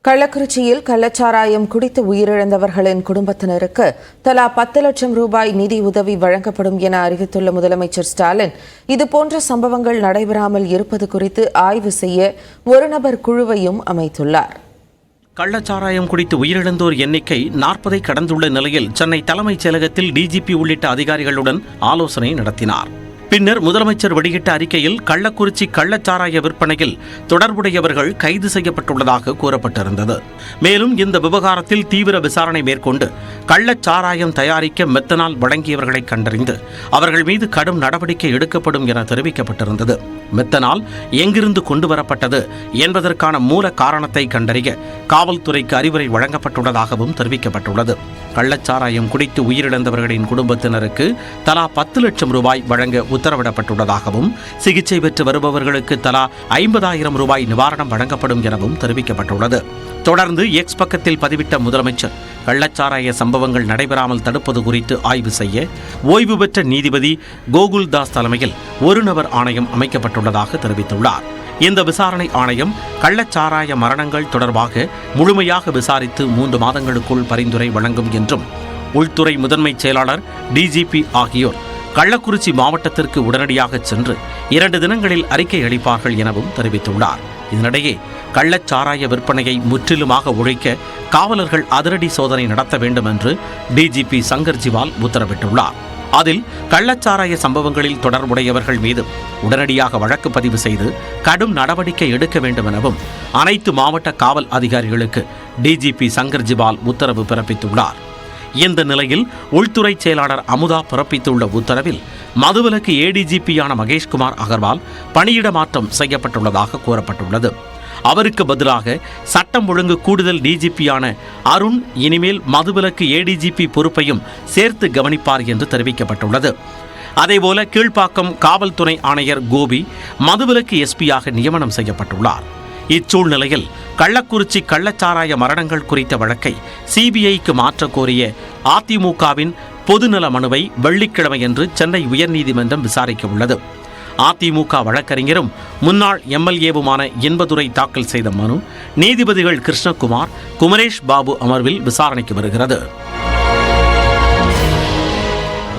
கள்ளக்குறிச்சியில் கள்ளச்சாராயம் குடித்து உயிரிழந்தவர்களின் குடும்பத்தினருக்கு தலா 10 லட்சம் ரூபாய் நிதி உதவி வழங்கப்படும் என அறிவித்துள்ள முதலமைச்சர் ஸ்டாலின், இதுபோன்ற சம்பவங்கள் நடைபெறாமல் இருப்பது குறித்து ஆய்வு செய்ய ஒரு நபர் குழுவையும் அமைத்துள்ளார். கள்ளச்சாராயம் குடித்து உயிரிழந்தோர் எண்ணிக்கை 40ஐ கடந்துள்ள நிலையில் சென்னை தலைமைச் செயலகத்தில் டிஜிபி உள்ளிட்ட அதிகாரிகளுடன் ஆலோசனை நடத்தினார். பின்னர் முதலமைச்சர் வெளியிட்ட அறிக்கையில் கள்ளக்குறிச்சி கள்ளச்சாராய விற்பனையில் தொடர்புடையவர்கள் கைது செய்யப்பட்டுள்ளதாக கூறப்பட்டிருந்தது. மேலும் இந்த விவகாரத்தில் தீவிர விசாரணை மேற்கொண்டு கள்ளச்சாராயம் தயாரிக்க மெத்தனால் வழங்கியவர்களை கண்டறிந்து அவர்கள் மீது கடும் நடவடிக்கை எடுக்கப்படும் என தெரிவிக்கப்பட்டிருந்தது. மெத்தனால் எங்கிருந்து கொண்டு வரப்பட்டது என்பதற்கான மூல காரணத்தை கண்டறிய காவல்துறைக்கு அறிவுரை வழங்கப்பட்டுள்ளதாகவும் தெரிவிக்கப்பட்டுள்ளது. கள்ளச்சாராயம் குடித்து உயிரிழந்தவர்களின் குடும்பத்தினருக்கு தலா 10 லட்சம் ரூபாய் வழங்க உத்தரவிடப்பட்டுள்ளதாகவும் சிகிச்சை பெற்று வருபவர்களுக்கு தலா 50,000 ரூபாய் நிவாரணம் வழங்கப்படும் எனவும் தெரிவிக்கப்பட்டுள்ளது. தொடர்ந்து எக்ஸ் பக்கத்தில் பதிவிட்ட முதலமைச்சர், கள்ளச்சாராய சம்பவங்கள் நடைபெறாமல் தடுப்பது குறித்து ஆய்வு செய்ய ஓய்வு பெற்ற நீதிபதி கோகுல்தாஸ் தலைமையில் ஒரு நபர் ஆணையம் அமைக்கப்பட்டுள்ளதாக தெரிவித்துள்ளார். இந்த விசாரணை ஆணையம் கள்ளச்சாராய மரணங்கள் தொடர்பாக முழுமையாக விசாரித்து 3 மாதங்களுக்குள் பரிந்துரை வழங்கும் என்றும், உள்துறை முதன்மைச் செயலாளர், டிஜிபி ஆகியோர் கள்ளக்குறிச்சி மாவட்டத்திற்கு உடனடியாக சென்று 2 தினங்களில் அறிக்கை அளிப்பார்கள் எனவும் தெரிவித்துள்ளார். இதனிடையே கள்ளச்சாராய விற்பனையை முற்றிலுமாக ஒழிக்க காவலர்கள் அதிரடி சோதனை நடத்த வேண்டும் என்று டிஜிபி சங்கர் ஜிவால் உத்தரவிட்டுள்ளார். அதில் கள்ளச்சாராய சம்பவங்களில் தொடர்புடையவர்கள் மீது உடனடியாக வழக்கு பதிவு செய்து கடும் நடவடிக்கை எடுக்க வேண்டும் எனவும் அனைத்து மாவட்ட காவல் அதிகாரிகளுக்கு டிஜிபி சங்கர் ஜிவால் உத்தரவு பிறப்பித்துள்ளார். இந்த நிலையில் உள்துறை செயலாளர் அமுதா பிறப்பித்துள்ள உத்தரவில் மதுவிலக்கு ஏடிஜிபியான மகேஷ்குமார் அகர்வால் பணியிட மாற்றம் செய்யப்பட்டுள்ளதாக கூறப்பட்டுள்ளது. அவருக்கு பதிலாக சட்டம் ஒழுங்கு கூடுதல் டிஜிபியான அருண் இனிமேல் மதுவிலக்கு ஏடிஜிபி பொறுப்பையும் சேர்த்து கவனிப்பார் என்று தெரிவிக்கப்பட்டுள்ளது. அதேபோல கீழ்ப்பாக்கம் காவல்துறை ஆணையர் கோபி மதுவிலக்கு எஸ்பியாக நியமனம் செய்யப்பட்டுள்ளார். இச்சூழ்நிலையில் கள்ளக்குறிச்சி கள்ளச்சாராய மரணங்கள் குறித்த வழக்கை சிபிஐக்கு மாற்ற கோரிய அதிமுகவின் பொதுநல மனுவை வெள்ளிக்கிழமையன்று சென்னை உயர்நீதிமன்றம் விசாரிக்க உள்ளது. அதிமுக வழக்கறிஞரும் முன்னாள் எம்எல்ஏவுமான இன்பதுரை தாக்கல் செய்த மனு நீதிபதிகள் கிருஷ்ணகுமார், குமரேஷ் பாபு அமர்வில் விசாரணைக்கு வருகிறது.